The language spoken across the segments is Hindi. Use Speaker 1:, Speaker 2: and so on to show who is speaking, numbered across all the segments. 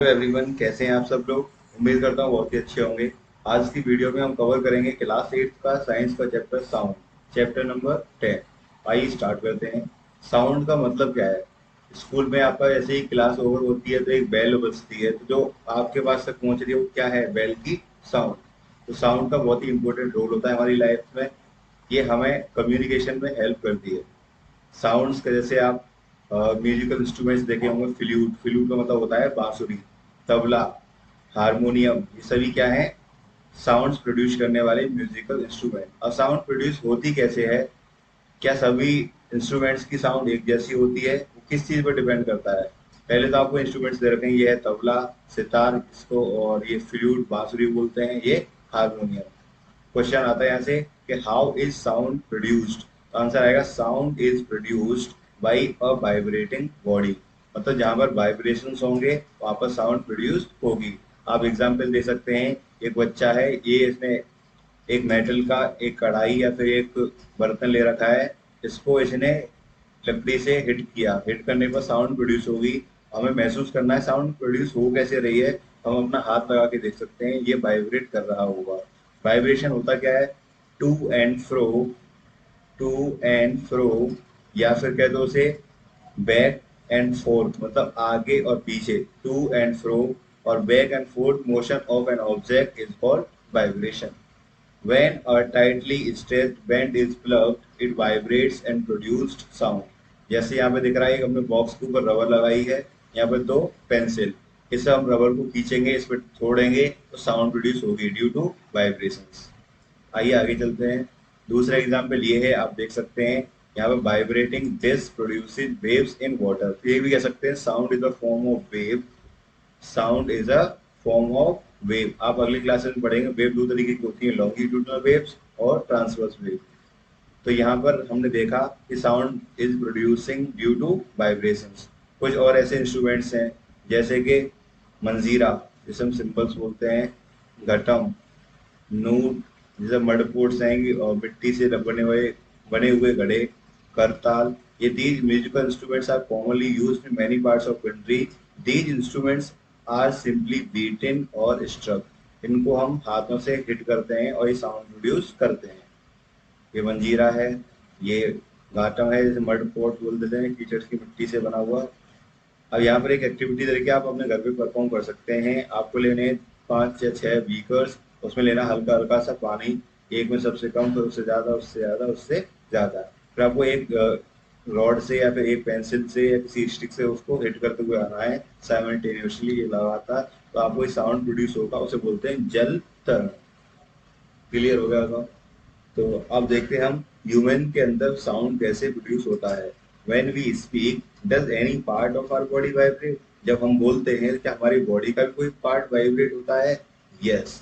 Speaker 1: हेलो एवरीवन, कैसे हैं आप सब लोग। उम्मीद करता हूँ बहुत ही अच्छे होंगे। आज की वीडियो में हम कवर करेंगे क्लास 8 का साइंस का चैप्टर साउंड, चैप्टर नंबर 10। आइए स्टार्ट करते हैं। साउंड का मतलब क्या है। स्कूल में आपका जैसे ही क्लास ओवर होती है तो एक बेल बजती है, तो जो आपके पास तक पहुंच रही है वो क्या है, बेल की साउंड। तो साउंड का बहुत ही इंपॉर्टेंट रोल होता है हमारी लाइफ में। ये हमें कम्युनिकेशन में हेल्प करती है। साउंड्स के जैसे आप म्यूजिकल इंस्ट्रूमेंट्स देखे होंगे, फ्लूट। फ्लूट का मतलब होता है बांसुरी, तबला, हारमोनियम। ये सभी क्या है, साउंड्स प्रोड्यूस करने वाले म्यूजिकल इंस्ट्रूमेंट। अब साउंड प्रोड्यूस होती कैसे है, क्या सभी इंस्ट्रूमेंट्स की साउंड एक जैसी होती है, वो किस चीज पर डिपेंड करता है। पहले तो आपको इंस्ट्रूमेंट्स दे रखे हैं, ये है तबला, सितार इसको, और ये फ्लूट बांसुरी बोलते हैं, ये हारमोनियम। क्वेश्चन आता है यहाँ से कि हाउ इज साउंड प्रोड्यूस्ड। तो आंसर आएगा sound is produced by a vibrating body. मतलब जहां पर वाइब्रेशंस होंगे वहां पर साउंड प्रोड्यूस होगी। आप एग्जांपल दे सकते हैं, एक बच्चा है, ये इसने एक मेटल का एक कढ़ाई या फिर एक बर्तन ले रखा है, इसको इसने लकड़ी से हिट किया, हिट करने पर साउंड प्रोड्यूस होगी। हमें महसूस करना है साउंड प्रोड्यूस हो कैसे रही है। हम अपना हाथ लगा के देख सकते हैं, ये वाइब्रेट कर रहा होगा। वाइब्रेशन होता क्या है, to and fro, to and fro, या फिर कह दो उसे बैक एंड फोर्थ, मतलब आगे और पीछे, टू एंड फ्रो और back and fourth motion of an object is called vibration. When a tightly stretched band is plugged, it vibrates and produced sound. जैसे यहाँ पे दिख रहा है, हमने बॉक्स के ऊपर रबर लगाई है, यहाँ पे दो पेंसिल, इसे हम रबर को खींचेंगे, इस पर छोड़ेंगे तो साउंड प्रोड्यूस होगी ड्यू टू वाइब्रेशंस। आइए आगे चलते हैं। दूसरा एग्जाम्पल ये है, आप देख सकते हैं यहाँ पे vibrating disc produces waves in water. ये भी कह सकते हैं sound is a form of wave. Sound is a form of wave. आप अगली क्लासेस में पढ़ेंगे, वेव दो तरीके की होती है, लॉन्गिट्यूडनल वेव्स और ट्रांसवर्स वेव। तो यहाँ पर हमने देखा कि sound is producing due to vibrations. कुछ और ऐसे इंस्ट्रूमेंट्स हैं जैसे कि मंजीरा, जिसे हम सिंबल्स बोलते हैं, घटम, नूट, जैसे मडपोर्ट्स हैं और मिट्टी से बने हुए घड़े, करताल। ये these musical instruments are commonly used in many parts of country. These instruments are simply beaten or struck. इनको हम हाथों से हिट करते हैं और ये साउंड प्रोड्यूस करते हैं। ये मंजीरा है, ये घाटम है, जैसे मड पोर्ट बोल देते हैं, कीचड़ की मिट्टी से बना हुआ। अब यहाँ पर एक एक्टिविटी तरीके आप अपने घर पे परफॉर्म कर सकते हैं। आपको लेने 5 या 6 बीकर्स, उसमें लेना हल्का हल्का सा पानी, एक में सबसे कम, फिर उससे ज़्यादा, उससे ज़्यादा, उससे ज़्यादा। फिर आपको एक रॉड से या फिर एक पेंसिल से या किसी स्टिक से उसको हिट करते हुए आना है साइमल्टेनियसली, ये लगातार। तो आपको साउंड प्रोड्यूस होगा, उसे बोलते हैं जल तरंग। क्लियर हो गया होगा। तो अब देखते हैं हम ह्यूमन के अंदर साउंड कैसे प्रोड्यूस होता है। When we speak, does any part of our body vibrate. जब हम बोलते हैं क्या हमारी बॉडी का भी कोई पार्ट वाइब्रेट होता है। Yes,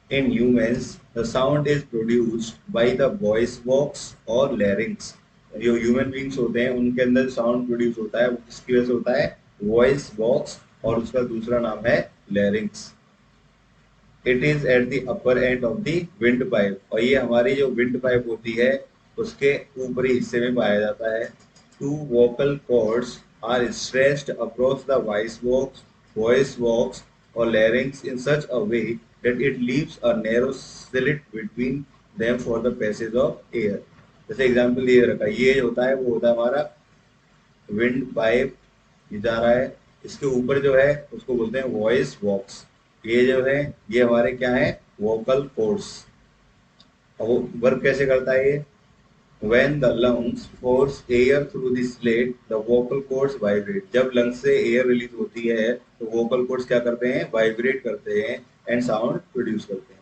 Speaker 1: in humans the sound is produced by the voice box or larynx. जो ह्यूमन बींग्स होते हैं उनके अंदर साउंड प्रोड्यूस होता है, वो किसकी वजह से होता है, वॉइस बॉक्स, और उसका दूसरा नाम है larynx. It is at the upper end of the wind pipe, और ये हमारी जो विंड पाइप होती है उसके ऊपरी हिस्से में पाया जाता है। Two vocal cords are stretched across the voice box or larynx in such a way that it leaves a narrow slit between them for the passage of air. जैसे एग्जांपल ये रखा, ये होता है, वो होता है हमारा विंड पाइप, ये जा रहा है, इसके ऊपर जो है उसको बोलते हैं वॉइस बॉक्स। ये जो है, ये हमारे क्या है, वोकल कोर्ड्स। अब वो वर्क कैसे करता है ये, when the lungs force air through the slit the vocal cords vibrate। जब लंग से एयर रिलीज होती है तो वोकल कोर्ड्स क्या करते हैं, वाइब्रेट करते हैं एंड साउंड प्रोड्यूस करते हैं।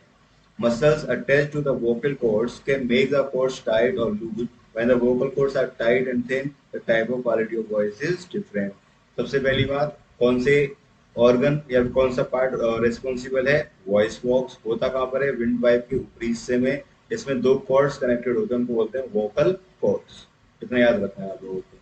Speaker 1: Muscles attached to the vocal cords can make the cords tight or loose. When the vocal cords are tight and thin, the type of quality of voice is different. सबसे पहली बात, कौन से ऑर्गन या कौन सा पार्ट रिस्पॉन्सिबल है, वॉइस बॉक्स। होता कहाँ पर है, विंड पाइप के ऊपरी हिस्से में। इसमें दो कॉर्ड्स कनेक्टेड होते हैं, उनको बोलते हैं वोकल कॉर्ड्स। इतना याद रखना है आप लोगों को।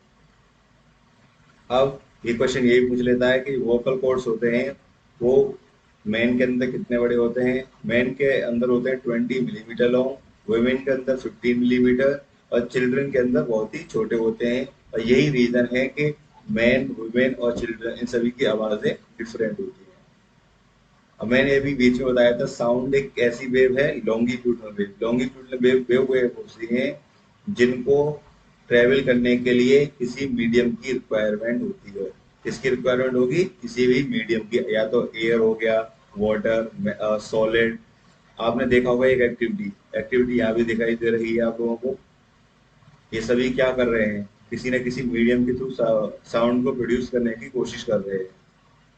Speaker 1: अब ये क्वेश्चन यही पूछ लेता है कि वोकल कॉर्ड्स होते हैं वो मैन के अंदर कितने बड़े होते हैं। मैन के अंदर होते हैं 20 मिलीमीटर लॉन्ग, वुमेन के अंदर 15 मिलीमीटर, और चिल्ड्रन के अंदर बहुत ही छोटे होते हैं। और यही रीजन है कि मैन, वुमेन और चिल्ड्रन, इन सभी की आवाजें डिफरेंट होती हैं। अब मैंने अभी बीच में बताया था साउंड एक ऐसी वेव है, longitudinal wave. Longitudinal wave wave होती हैं जिनको ट्रेवल करने के लिए किसी मीडियम की रिक्वायरमेंट होती है। किसकी रिक्वायरमेंट होगी? किसी भी मीडियम की, या तो एयर हो गया, वाटर, सॉलिड। आपने देखा होगा एक एक्टिविटी, एक्टिविटी यहाँ भी दिखाई दे रही है आप लोगों को। ये सभी क्या कर रहे हैं? किसी न किसी मीडियम के थ्रू साउंड को प्रोड्यूस करने की कोशिश कर रहे हैं।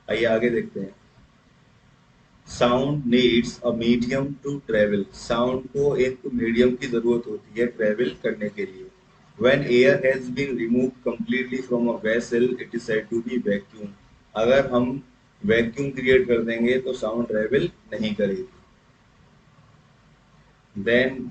Speaker 1: आइए आगे देखते हैं। Sound needs a medium to travel. Sound को एक मीडियम की जरूरत होती है ट्रेवल करने के लिए। When air has been removed completely from a vessel, it is said to be vacuum. अगर हम वैक्यूम क्रिएट कर देंगे तो साउंड ट्रेवल नहीं करेगी। देन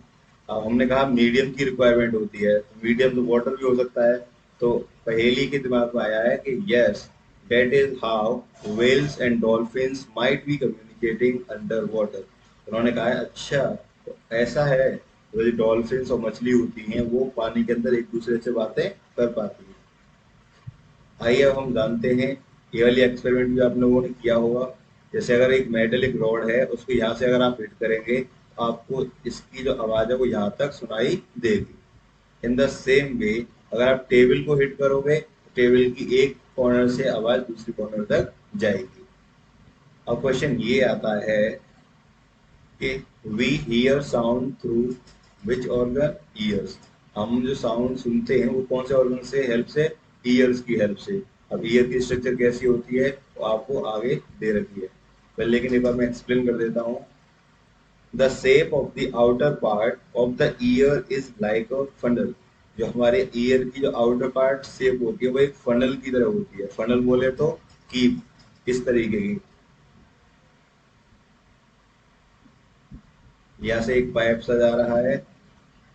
Speaker 1: हमने कहा मीडियम की रिक्वायरमेंट होती है, मीडियम तो वाटर भी हो सकता है। तो पहेली के दिमाग में आया है कि yes, that is how whales and dolphins might be communicating under water. उन्होंने कहा है अच्छा, तो ऐसा है, तो जो डॉल्फिन्स और मछली होती हैं वो पानी के अंदर एक दूसरे से बातें कर पाती हैं। आइए अब हम जानते हैं, ये वाली एक्सपेरिमेंट भी आप लोगों ने किया होगा। जैसे अगर एक मेटेलिक रॉड है, उसको यहाँ से अगर आप हिट करेंगे तो आपको इसकी जो आवाज़ है वो यहाँ तक सुनाई देगी। इन द सेम वे अगर आप टेबल को हिट करोगे तो टेबल की एक कॉर्नर से आवाज़ दूसरी कॉर्नर तक जाएगी। अब क्वेश्चन ये आता है कि we hear sound through which organ? Ears. हम जो साउंड सुनते हैं वो कौन से ऑर्गन से हेल्प से? ईयर्स की हेल्प से। अब ईयर की स्ट्रक्चर कैसी होती है वो आपको आगे दे रखी है, पर लेकिन एक बार मैं एक्सप्लेन कर देता हूँ। The shape of the outer part of the year is like a funnel. जो हमारे ईयर की जो आउटर पार्ट शेप होती है वो एक फनल की तरह होती है। फनल बोले तो कीप, इस तरीके की। यहाँ से एक पाइप सा जा रहा है,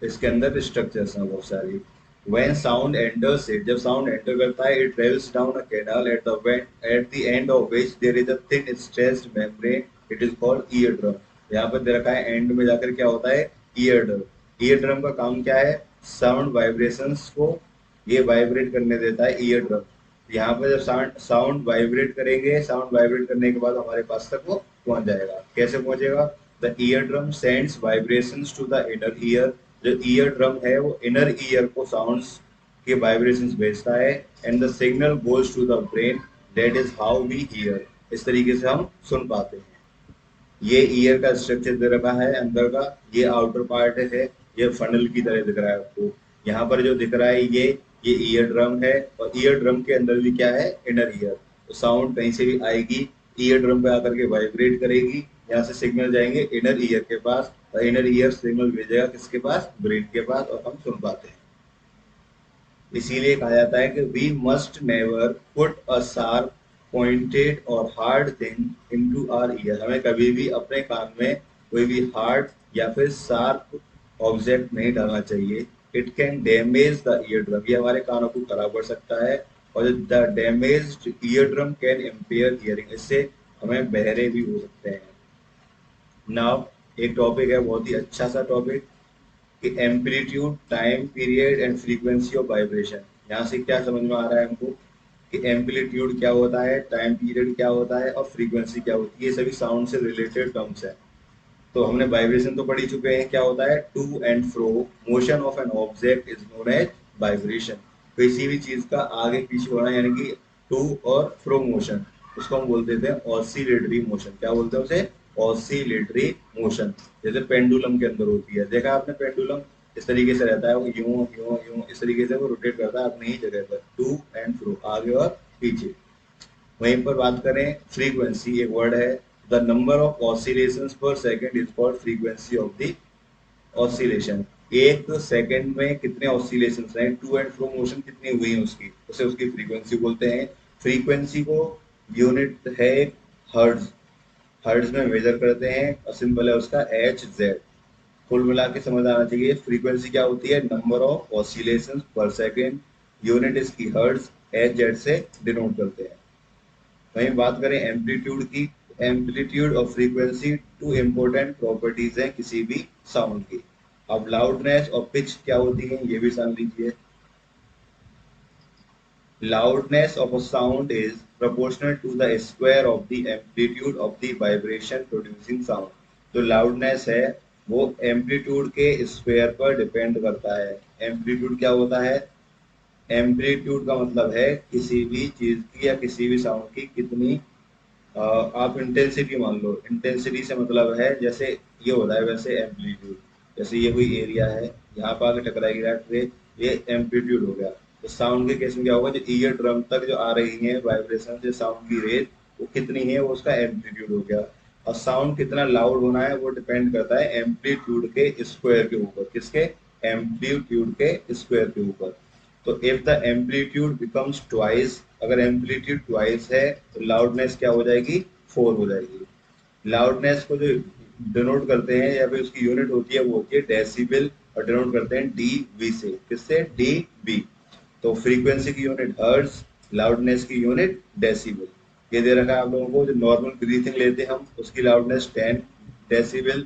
Speaker 1: इसके अंदर स्ट्रक्चर्स हैं बहुत सारी। When sound enters it, जब साउंड एंटर करता है, it travels down a canal at the end of which there is a thin stretched membrane. It is called eardrum. यहाँ पर दे रखा है एंड में जाकर क्या होता है? Ear drum. ईयर ड्रम का काम क्या है? साउंड वाइब्रेशंस को ये वाइब्रेट करने देता है ईयर ड्रम। यहाँ पर जब साउंड साउंड वाइब्रेट करेंगे, साउंड वाइब्रेट करने के बाद हमारे पास तक वो पहुंच जाएगा। कैसे पहुंचेगा? The ear drum sends vibrations to the inner ear. जो ईयर ड्रम है वो इनर ईयर को साउंड्स के वाइब्रेशंस भेजता है, and the signal goes to the brain. That is how we hear. इस तरीके से हम सुन पाते हैं। ये ईयर का स्ट्रक्चर दे रखा है अंदर का, ये आउटर पार्ट है, ये फनल की तरह दिख रहा है आपको। यहाँ पर जो दिख रहा है ये ईयर ड्रम है, और ईयर ड्रम के अंदर भी क्या है? Inner ear. तो साउंड कहीं से भी आएगी, ईयर ड्रम पे आकर के वाइब्रेट करेगी, यहाँ से सिग्नल जाएंगे इनर ईयर के पास, और इनर ईयर सिग्नल भेजेगा किसके पास? ब्रेन के पास, और हम सुन पाते हैं। इसीलिए कहा जाता है कि we must never put a sharp pointed or hard thing into our ear. हमें कभी भी अपने कान में कोई भी हार्ड या फिर शार्प ऑब्जेक्ट नहीं डालना चाहिए। It can damage the ear drum. ये हमारे कानों को खराब कर सकता है, और the damaged ear drum can impair hearing. इससे हमें बहरे भी हो सकते हैं। नाउ एक टॉपिक है, बहुत ही अच्छा सा टॉपिक, कि amplitude, time period and frequency of vibration. यहाँ से क्या समझ में आ रहा है हमको कि एम्पलीट्यूड क्या होता है, टाइम पीरियड क्या होता है, और फ्रीक्वेंसी क्या होती है। ये सभी साउंड से रिलेटेड टर्म्स है। तो हमने वाइब्रेशन तो पढ़ ही चुके हैं, क्या होता है? To and fro motion of an object is known as vibration. किसी भी चीज का आगे पीछे होना, यानी कि टू और फ्रो मोशन, उसको हम बोल देते हैं ऑसिलेटरी मोशन। क्या बोलते हैं उसे? Oscillatory motion. जैसे पेंडुलम के अंदर होती है, देखा आपने पेंडुलम? इस तरीके से रहता है वो, यूं यूं यूं इस तरीके से वो रोटेट करता है अपनी ही जगह पर, टू एंड फ्रो, आगे और पीछे। वहीं पर बात करें फ्रीक्वेंसी, एक वर्ड है, द नंबर ऑफ ऑसिलेशंस पर second is called frequency of the oscillation. एक सेकंड में कितने ऑसिलेशंस हैं, टू एंड फ्रो मोशन कितनी हुई है उसकी, उसे उसकी फ्रीक्वेंसी बोलते हैं। फ्रीक्वेंसी को यूनिट है हर्ट्ज। हर्ट्ज में मेजर करते हैं, और सिंबल है उसका एच जेड। कुल मिला के समझ आना चाहिए, फ्रीक्वेंसी क्या होती है? नंबर ऑफ ऑसिलेशंस पर सेकंड, यूनिट इसकी हर्ट्ज, एच जेड से डिनोट करते हैं। वहीं बात करें एम्पलीट्यूड की, एम्पलीट्यूड और फ्रीक्वेंसी टू इम्पोर्टेंट प्रॉपर्टीज हैं किसी भी साउंड की। अब लाउडनेस और पिच क्या होती है ये भी जान लीजिए। Loudness of a sound is proportional to the square of the amplitude of the vibration producing sound. जो loudness है वो amplitude के square पर depend करता है. Amplitude क्या होता है? Amplitude का मतलब है किसी भी चीज की या किसी भी साउंड की कितनी आप इंटेंसिटी मान लो. इंटेंसिटी से मतलब है जैसे ये होता है वैसे एम्पलीट्यूड. जैसे ये कोई एरिया है, यहाँ पर आके टकराएगी डायरेक्ट रे, ये एम्पलीट्यूड हो गया. तो साउंड के केस में क्या होगा, जो ईयर ड्रम तक जो आ रही है वाइब्रेशन जो साउंड की रेट वो कितनी है, वो उसका एम्पलीट्यूड हो गया. और साउंड कितना लाउड होना है वो डिपेंड करता है एम्पलीट्यूड के स्क्वायर के ऊपर. किसके? एम्पलीट्यूड के स्क्वायर के ऊपर. तो if the amplitude becomes twice, अगर एम्पलीट्यूड ट्वाइस है तो लाउडनेस क्या हो जाएगी? 4 हो जाएगी. लाउडनेस को जो डिनोट करते हैं या फिर उसकी यूनिट होती है वो होती है डेसिबल, और डिनोट करते हैं डीबी से. किससे? डीबी. तो फ्रीक्वेंसी की यूनिट हर्ट्ज, लाउडनेस की यूनिट डेसिबल. ये दे रखा है आप लोगों को. जो नॉर्मल ब्रीथिंग लेते हैं हम उसकी लाउडनेस 10 डेसिबल.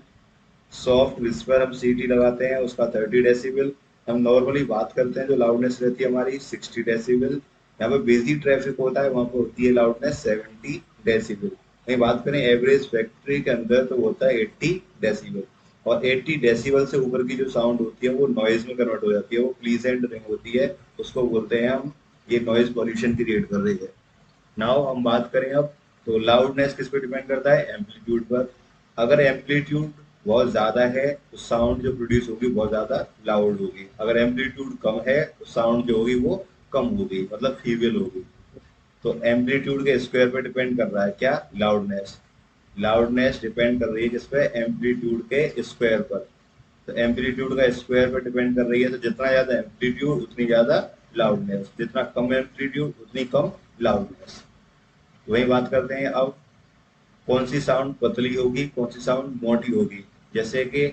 Speaker 1: सॉफ्ट विस्पर हम सीटी लगाते हैं उसका 30 डेसिबल. हम नॉर्मली बात करते हैं जो लाउडनेस रहती है हमारी 60 डेसिबल. यहाँ पे बिजी ट्रैफिक होता है वहाँ पे होती है लाउडनेस 70 डेसिबल. वहीं बात करें एवरेज फैक्ट्री के अंदर तो होता है 80 डेसिबल. और 80 डेसिबल से ऊपर की जो साउंड होती है वो नॉइज में कन्वर्ट हो जाती है. वो प्लीजेंट रिंग होती है, उसको बोलते हैं हम ये नॉइज पॉल्यूशन क्रिएट कर रही है. नाउ हम बात करें अब, तो लाउडनेस किस पे डिपेंड करता है? एम्पलीट्यूड पर. अगर एम्पलीट्यूड बहुत ज्यादा है तो साउंड जो प्रोड्यूस होगी बहुत ज्यादा लाउड होगी. अगर एम्पलीट्यूड कम है तो साउंड जो होगी वो कम होगी, मतलब फीबल होगी. तो एम्पलीट्यूड के स्क्वायर पे डिपेंड कर रहा है क्या? लाउडनेस. लाउडनेस डिपेंड कर रही है किस पे? एम्पलीट्यूड के स्क्वायर पर. तो एम्पलीट्यूड का स्क्वायर पे डिपेंड कर रही है. तो जितना ज्यादा एम्पलीट्यूड उतनी ज्यादा लाउडनेस, जितना कम एम्पलीट्यूड उतनी कम लाउडनेस. वही बात करते हैं अब, कौन सी साउंड पतली होगी, कौन सी साउंड मोटी होगी. जैसे कि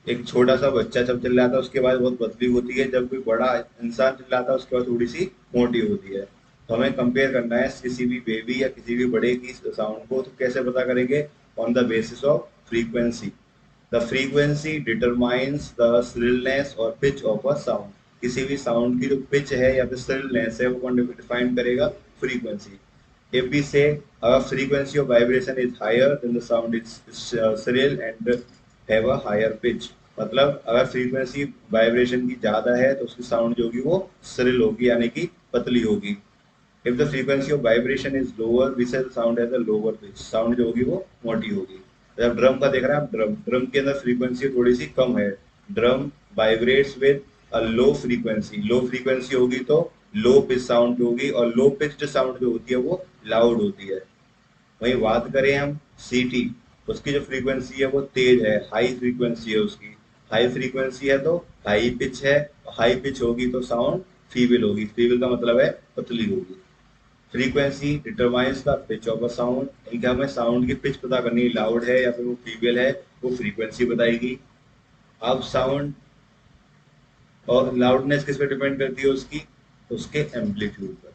Speaker 1: एक छोटा सा बच्चा जब चिल्लाता है उसके बाद बहुत पतली होती है, जब कोई बड़ा इंसान चिल्लाता है उसके बाद थोड़ी सी मोटी होती है. तो हमें कंपेयर करना है किसी भी बेबी या किसी भी बड़े की साउंड को. तो कैसे पता करेंगे? On the basis of frequency. The frequency determines the shrillness और पिच ऑफ अ साउंड. किसी भी साउंड की जो पिच है या फिर श्रिलनेस है वो कौन डिफाइन करेगा? Frequency. If we say our frequency of vibration is higher, then the sound is shrill and have a higher pitch. मतलब अगर फ्रीक्वेंसी वाइब्रेशन की ज्यादा है तो उसकी साउंड जो होगी वो श्रिल होगी, यानी कि पतली होगी. If the frequency of vibration is lower, we say sound has a lower pitch. Sound जो होगी वो मोटी होगी. जब ड्रम का देख रहे हैं आप, ड्रम ड्रम के अंदर फ्रीक्वेंसी थोड़ी सी कम है. Drum vibrates with a low frequency. Low frequency होगी तो लो पिच साउंड होगी, और लो पिच साउंड जो होती है वो लाउड होती है. वही बात करें हम सीटी, उसकी जो फ्रीक्वेंसी है वो तेज है, हाई फ्रीक्वेंसी है उसकी. हाई फ्रीक्वेंसी है तो हाई पिच है. हाई पिच होगी तो साउंड फीबल होगी. फीबल का मतलब है पतली होगी. Frequency determines the pitch of a sound. इनके हमें साउंड की पिच पता करनी है, लाउड है या फिर वो फीबल है, वो फ्रीक्वेंसी बताएगी. अब साउंड और लाउडनेस किस पे डिपेंड करती है उसकी? उसके एम्पलीट्यूड पर.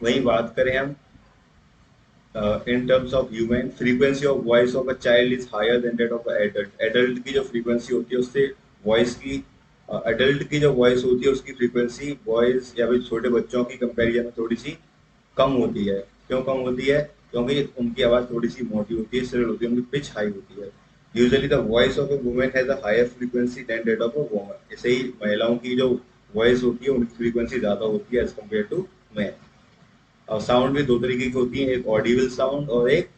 Speaker 1: वही बात करें हम in terms of human, frequency of voice of a child is higher than that of an adult. Adult की जो frequency होती है उससे voice की adult की जो voice होती है उसकी frequency boys या फिर छोटे बच्चों की comparison में थोड़ी सी कम होती है. क्यों कम होती है? क्योंकि उनकी आवाज थोड़ी सी मोटी होती है, श्रिल होती है, उनकी पिच हाई होती है. Usually the voice of a woman has a higher frequency than that of a woman. ऐसे ही महिलाओं की जो वॉइस होती है उनकी फ्रीक्वेंसी ज्यादा होती है एज कम्पेयर टू मैन. और साउंड भी दो तरीके की होती है, एक ऑडिबल साउंड और एक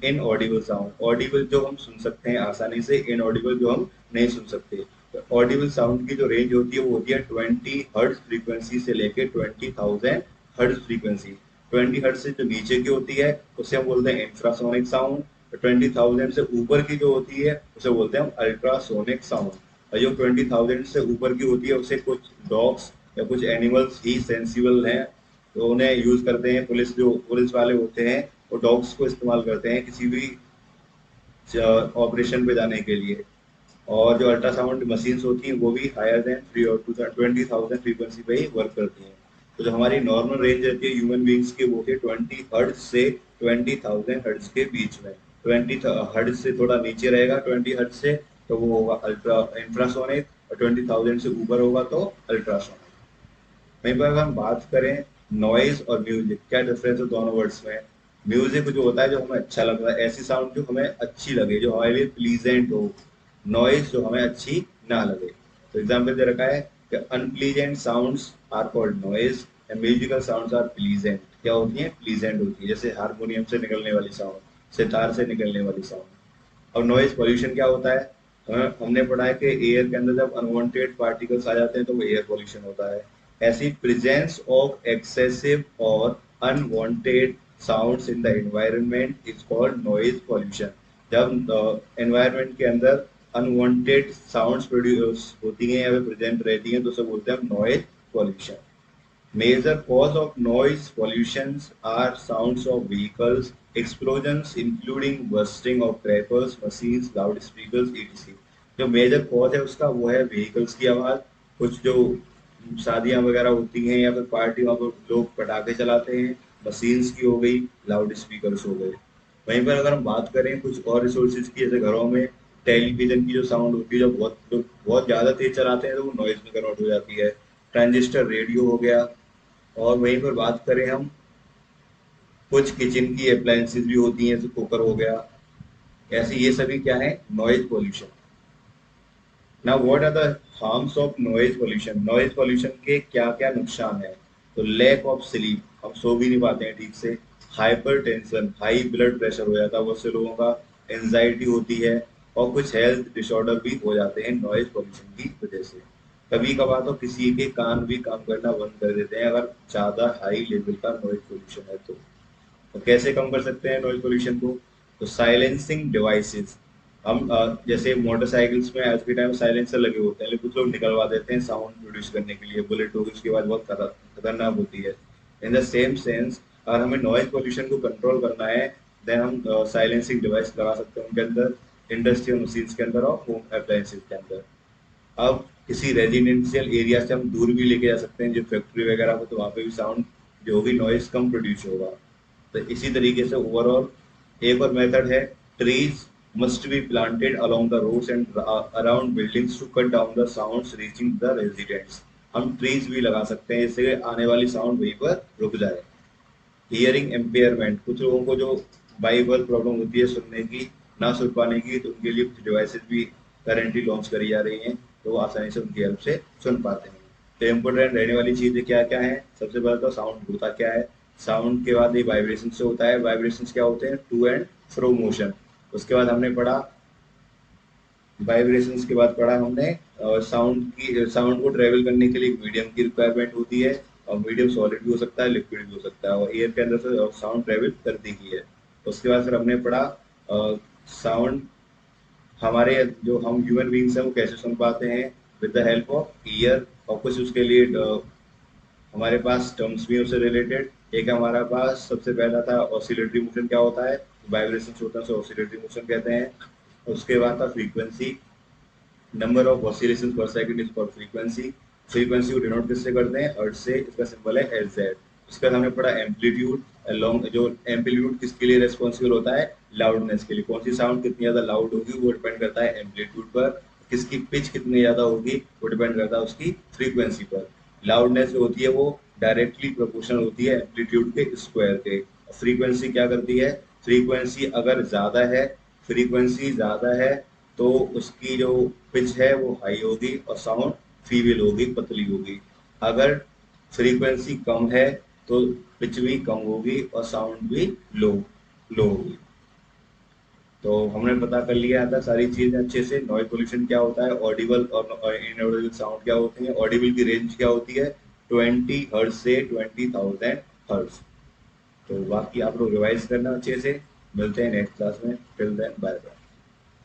Speaker 1: इनऑडिबल साउंड. ऑडिबल जो हम सुन सकते हैं आसानी से, इनऑडिबल जो हम नहीं सुन सकते. तो ऑडिबल साउंड की जो रेंज होती है वो होती है 20 हर्ट्ज फ्रीक्वेंसी से लेके 20,000 हर्ट्ज फ्रीक्वेंसी. 20 हर्ट्ज से जो नीचे की होती है उसे हम बोलते हैं इंफ्रासोनिक साउंड. 20,000 से ऊपर की जो होती है उसे बोलते हैं हम अल्ट्रासोनिक साउंड. और जो 20,000 से ऊपर की होती है उसे कुछ डॉग्स या कुछ एनिमल्स ही सेंसिबल हैं, तो उन्हें यूज करते हैं. जो पुलिस वाले होते हैं वो डॉग्स को इस्तेमाल करते हैं किसी भी ऑपरेशन पे जाने के लिए. और जो अल्ट्रासाउंड मशीन्स होती हैं वो भी हायर देन 20,000 फ्रीक्वेंसी पे ही वर्क करती हैं. तो जो हमारी नॉर्मल रेंज रहती है ह्यूमन बींग्स की वो है 20 हर्ट्ज से 20,000 हर्ट्ज के बीच में. 20 हर्ट्ज से थोड़ा नीचे रहेगा 20 हर्ट्ज से तो वो होगा अल्ट्रा इंफ्रासोनिक, और 20,000 से ऊपर होगा तो अल्ट्रासोनिक. वहीं पर अगर हम बात करें नॉइज और म्यूजिक, क्या डिफरेंस है दोनों वर्ड्स में। म्यूजिक जो होता है जो हमें अच्छा लगता है, ऐसी साउंड जो हमें अच्छी लगे, जो हमारे लिए प्लीजेंट हो। नॉइज जो हमें अच्छी ना लगे। तो एग्जाम्पल दे रखा है कि unpleasant sounds are called noise and musical sounds are pleasant. क्या होती है? प्लीजेंट होती है, जैसे हारमोनियम से निकलने वाली साउंड, सितार से निकलने वाली साउंड। और नॉइज पॉल्यूशन क्या होता है? हमने पढ़ा है कि एयर के अंदर जब अनवांटेड पार्टिकल्स आ जाते हैं तो वो एयर पॉल्यूशन होता है। ऐसी प्रेजेंस ऑफ एक्सेसिव और unwanted sounds in the environment is called noise pollution. जब एनवायरनमेंट के अंदर अनवांटेड साउंड्स प्रोड्यूस होती हैं या फिर प्रेजेंट रहती हैं तो उसे बोलते हैं noise pollution. Major cause of noise pollutions are sounds of vehicles, explosions including bursting of crackers, machines, loudspeakers, etc. जो मेजर कॉज है उसका वो है व्हीकल्स की आवाज़। कुछ जो शादियां वगैरह होती हैं या फिर पार्टी वहाँ पर लोग पटाखे चलाते हैं, मशीन्स की हो गई, लाउड स्पीकर्स हो गए। वहीं पर अगर हम बात करें कुछ और रिसोर्सेज की, जैसे घरों में टेलीविजन की जो साउंड होती है, जो बहुत ज़्यादा तेज चलाते हैं तो वो नॉइज में कन्वर्ट हो जाती है। ट्रांजिस्टर रेडियो हो गया। और वहीं पर बात करें हम, कुछ किचन की अप्लायंसेस भी होती हैं, जैसे कुकर हो गया। ऐसे ये सभी क्या है? Noise pollution. Now what are the harms of noise pollution? Noise pollution के क्या क्या नुकसान है? तो लैक ऑफ स्लीप, हम सो भी नहीं पाते हैं ठीक से। Hyper tension, high blood pressure हो जाता है बहुत से लोगों का। एंजाइटी होती है। और कुछ हेल्थ डिसऑर्डर भी हो जाते हैं नॉइज पोल्यूशन की वजह से। कभी कभार तो किसी के कान भी काम करना बंद कर देते हैं अगर ज्यादा हाई लेवल का नॉइज पोल्यूशन है तो कैसे कम कर सकते हैं नॉइज पोल्यूशन को? तो साइलेंसिंग डिवाइसेस। हम जैसे मोटरसाइकिल्स में आज के टाइम साइलेंसर लगे होते हैं, लेकिन कुछ लोग निकलवा देते हैं साउंड प्रोड्यूस करने के लिए। बुलेट होगी उसकी आवाज बहुत खतरनाक होती है। इन द सेम सेंस, अगर हमें नॉइज पोल्यूशन को कंट्रोल करना है, देन हम साइलेंसिंग डिवाइस लगा सकते हैं उनके अंदर, इंडस्ट्रियल मशीन्स के अंदर और होम अप्लायंसेस के अंदर। अब किसी रेजिडेंशियल एरिया से हम दूर भी लेके जा सकते हैं, जो फैक्ट्री वगैरह हो, तो वहाँ पे भी साउंड जो होगी नॉइज कम प्रोड्यूस होगा। तो इसी तरीके से ओवरऑल एक और मेथड है, trees must be planted along the roads and around buildings to cut down the sounds reaching the residents. हम ट्रीज भी लगा सकते हैं जिससे आने वाली साउंड वहीं पर रुक जाए। हियरिंग एम्पेयरमेंट, कुछ लोगों को जो बाइबल प्रॉब्लम होती है सुनने की, ना सुन पाने की, तो उनके लिए कुछ डिवाइसेस भी करेंटली लॉन्च करी जा रही हैं, तो वो आसानी से उनकी हेल्प से सुन पाते हैं। तो इम्पोर्टेंट रहने वाली चीज़ें क्या क्या है? सबसे पहले तो साउंड होता क्या है। साउंड के बाद ये वाइब्रेशन से होता है। वाइब्रेशन क्या होते हैं? To and fro motion. उसके बाद हमने पढ़ा, वाइब्रेशंस के बाद पढ़ा हमने साउंड को ट्रेवल करने के लिए एक मीडियम की रिक्वायरमेंट होती है। और मीडियम सॉलिड भी हो सकता है, लिक्विड भी हो सकता है, और एयर के अंदर से साउंड ट्रेवल करती ही है। उसके बाद फिर हमने पढ़ा साउंड हमारे जो हम ह्यूमन बींग्स हैं वो कैसे सुन पाते हैं, with the help of year. और कुछ उसके लिए हमारे पास टर्म्स भी हैं उससे रिलेटेड। एक हमारे पास सबसे पहला था ऑसिलेटरी मोशन। क्या होता है? वाइब्रेशन होता है उसे ऑसिलेटरी मोशन कहते हैं। उसके बाद था फ्रीक्वेंसी। नंबर ऑफ ऑसिलेशंस पर second is called frequency. Frequency को डिनोट किससे करते हैं? अर्थ से। इसका सिंबल है एच जेड। उसके बाद हमने पढ़ा एम्पलीट्यूड। लॉन्ग जो एम्पलीट्यूड किसके लिए रेस्पॉन्सिबल होता है? लाउडनेस के लिए। कौन सी साउंड कितनी ज्यादा लाउड होगी वो डिपेंड करता है एम्पलीट्यूड पर। किसकी पिच कितनी ज्यादा होगी वो डिपेंड करता है उसकी फ्रीक्वेंसी पर। लाउडनेस जो होती है वो डायरेक्टली प्रोपोर्शनल होती है एम्पलीट्यूड के स्क्वायर के। फ्रीक्वेंसी क्या करती है? फ्रीक्वेंसी अगर ज्यादा है, फ्रीक्वेंसी ज्यादा है तो उसकी जो पिच है वो हाई होगी और साउंड फीमेल होगी, पतली होगी। अगर फ्रीक्वेंसी कम है तो पिच भी कम होगी और साउंड भी लो लो होगी। तो हमने पता कर लिया था सारी चीजें अच्छे से। नॉइज पोल्यूशन क्या होता है, ऑडिबल और इनऑडिबल साउंड क्या होती है, ऑडिबल की रेंज क्या होती है 20 हर्ट्ज से 20,000 हर्ट्ज। तो बाकी आप लोग रिवाइज करना अच्छे से। मिलते हैं नेक्स्ट क्लास में। Till then bye bye.